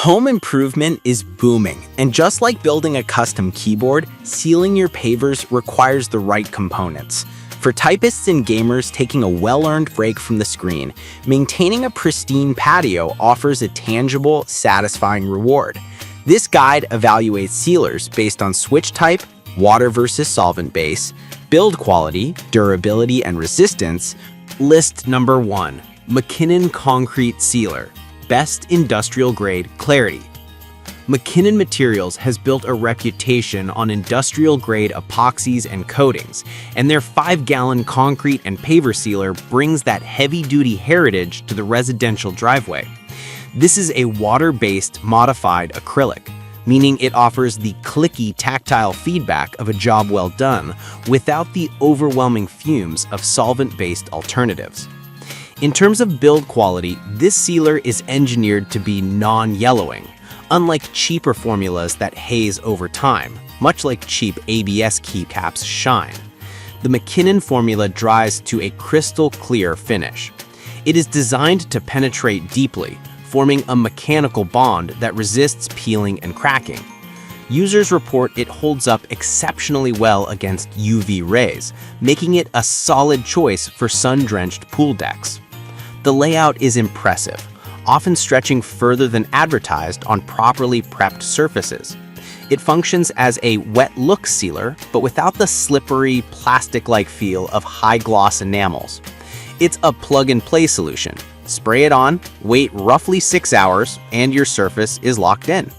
Home improvement is booming, and just like building a custom keyboard, sealing your pavers requires the right components. For typists and gamers taking a well-earned break from the screen, maintaining a pristine patio offers a tangible, satisfying reward. This guide evaluates sealers based on switch type, water versus solvent base, build quality, durability, and resistance. List number 1, McKinnon Concrete Sealer. Best industrial grade clarity. McKinnon Materials has built a reputation on industrial grade epoxies and coatings, and their 5-gallon concrete and paver sealer brings that heavy-duty heritage to the residential driveway. This is a water-based modified acrylic, meaning it offers the clicky tactile feedback of a job well done without the overwhelming fumes of solvent-based alternatives. In terms of build quality, this sealer is engineered to be non-yellowing, unlike cheaper formulas that haze over time, much like cheap ABS keycaps shine. The McKinnon formula dries to a crystal clear finish. It is designed to penetrate deeply, forming a mechanical bond that resists peeling and cracking. Users report it holds up exceptionally well against UV rays, making it a solid choice for sun-drenched pool decks. The layout is impressive, often stretching further than advertised on properly prepped surfaces. It functions as a wet look sealer, but without the slippery, plastic-like feel of high-gloss enamels. It's a plug-and-play solution. Spray it on, wait roughly 6 hours, and your surface is locked in.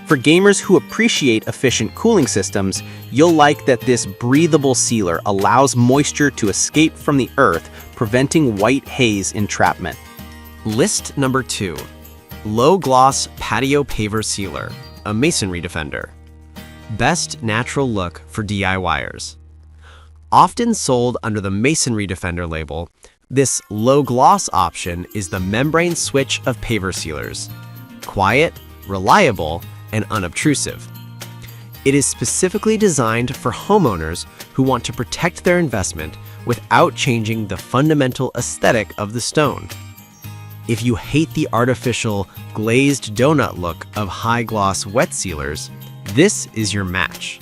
For gamers who appreciate efficient cooling systems, you'll like that this breathable sealer allows moisture to escape from the earth, preventing white haze entrapment. List number 2, Low Gloss Patio Paver Sealer, a masonry defender. Best natural look for DIYers. Often sold under the masonry defender label, this low gloss option is the membrane switch of paver sealers. Quiet, reliable, and unobtrusive. It is specifically designed for homeowners who want to protect their investment without changing the fundamental aesthetic of the stone. If you hate the artificial, glazed donut look of high-gloss wet sealers, this is your match.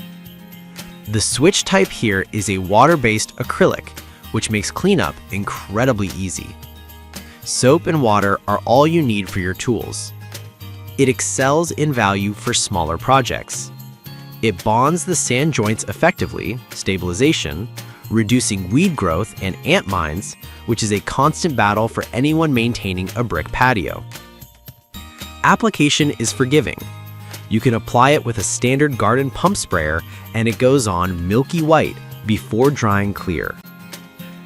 The switch type here is a water-based acrylic, which makes cleanup incredibly easy. Soap and water are all you need for your tools. It excels in value for smaller projects. It bonds the sand joints effectively, stabilization, reducing weed growth and ant mines, which is a constant battle for anyone maintaining a brick patio. Application is forgiving. You can apply it with a standard garden pump sprayer and it goes on milky white before drying clear.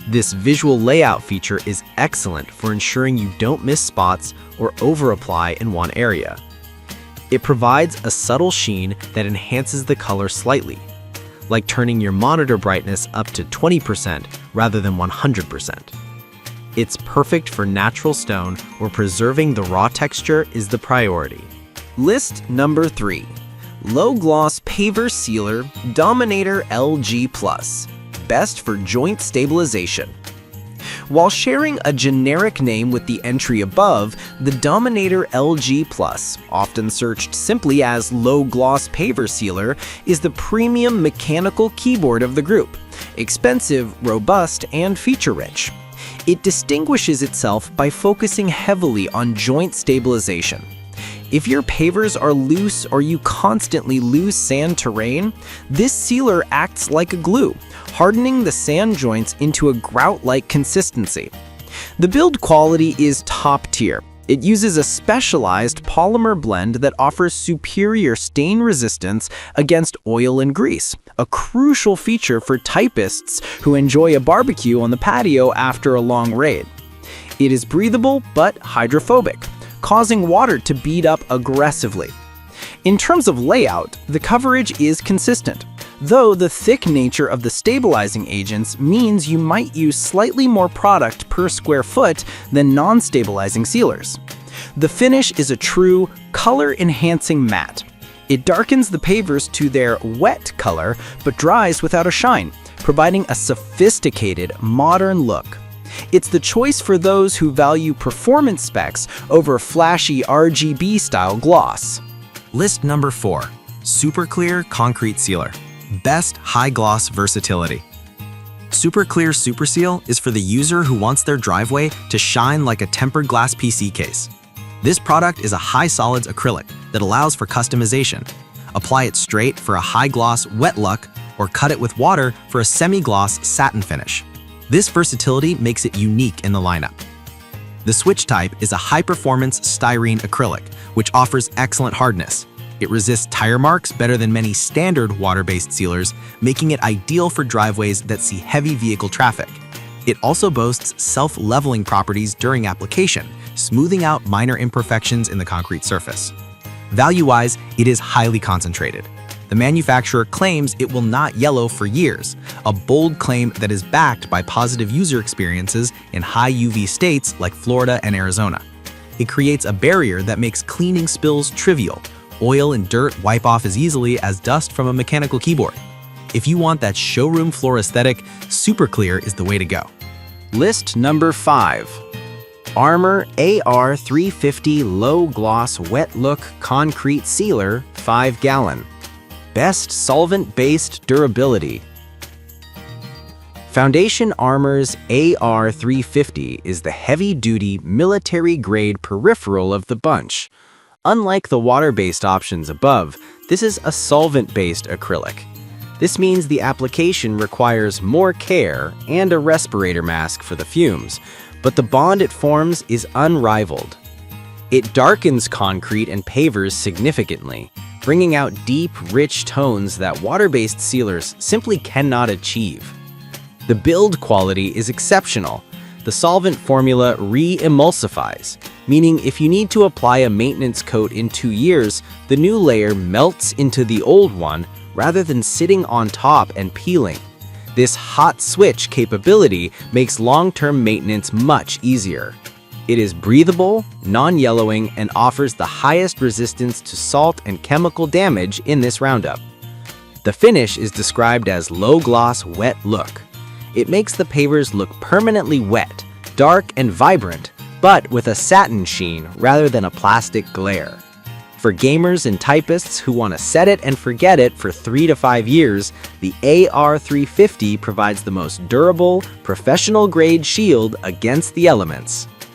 This visual layout feature is excellent for ensuring you don't miss spots or over-apply in one area. It provides a subtle sheen that enhances the color slightly, like turning your monitor brightness up to 20% rather than 100%. It's perfect for natural stone where preserving the raw texture is the priority. List number 3, Low Gloss Paver Sealer Dominator LG Plus. Best for joint stabilization. While sharing a generic name with the entry above, the Dominator LG Plus, often searched simply as Low Gloss Paver Sealer, is the premium mechanical keyboard of the group, expensive, robust, and feature-rich. It distinguishes itself by focusing heavily on joint stabilization. If your pavers are loose or you constantly lose sand to rain, this sealer acts like a glue, hardening the sand joints into a grout-like consistency. The build quality is top tier. It uses a specialized polymer blend that offers superior stain resistance against oil and grease, a crucial feature for typists who enjoy a barbecue on the patio after a long raid. It is breathable but hydrophobic, causing water to bead up aggressively. In terms of layout, the coverage is consistent, though the thick nature of the stabilizing agents means you might use slightly more product per square foot than non-stabilizing sealers. The finish is a true color-enhancing matte. It darkens the pavers to their wet color but dries without a shine, providing a sophisticated, modern look. It's the choice for those who value performance specs over flashy RGB-style gloss. List number 4. Super Clear Concrete Sealer. Best high gloss versatility. Super Clear Super Seal is for the user who wants their driveway to shine like a tempered glass PC case. This product is a high solids acrylic that allows for customization. Apply it straight for a high gloss wet look or cut it with water for a semi-gloss satin finish. This versatility makes it unique in the lineup. The switch type is a high-performance styrene acrylic, which offers excellent hardness. It resists tire marks better than many standard water-based sealers, making it ideal for driveways that see heavy vehicle traffic. It also boasts self-leveling properties during application, smoothing out minor imperfections in the concrete surface. Value-wise, it is highly concentrated. The manufacturer claims it will not yellow for years, a bold claim that is backed by positive user experiences in high UV states like Florida and Arizona. It creates a barrier that makes cleaning spills trivial. Oil and dirt wipe off as easily as dust from a mechanical keyboard. If you want that showroom floor aesthetic, Super Clear is the way to go. List number 5. Armor AR350 Low Gloss Wet Look Concrete Sealer 5 gallon. Best solvent-based durability. Foundation Armor's AR350 is the heavy-duty military-grade peripheral of the bunch. Unlike the water-based options above, this is a solvent-based acrylic. This means the application requires more care and a respirator mask for the fumes, but the bond it forms is unrivaled. It darkens concrete and pavers significantly, bringing out deep, rich tones that water-based sealers simply cannot achieve. The build quality is exceptional. The solvent formula re-emulsifies, meaning if you need to apply a maintenance coat in 2 years, the new layer melts into the old one rather than sitting on top and peeling. This hot switch capability makes long-term maintenance much easier. It is breathable, non-yellowing, and offers the highest resistance to salt and chemical damage in this roundup. The finish is described as low-gloss wet look. It makes the pavers look permanently wet, dark, and vibrant, but with a satin sheen rather than a plastic glare. For gamers and typists who want to set it and forget it for 3 to 5 years, the AR350 provides the most durable, professional-grade shield against the elements.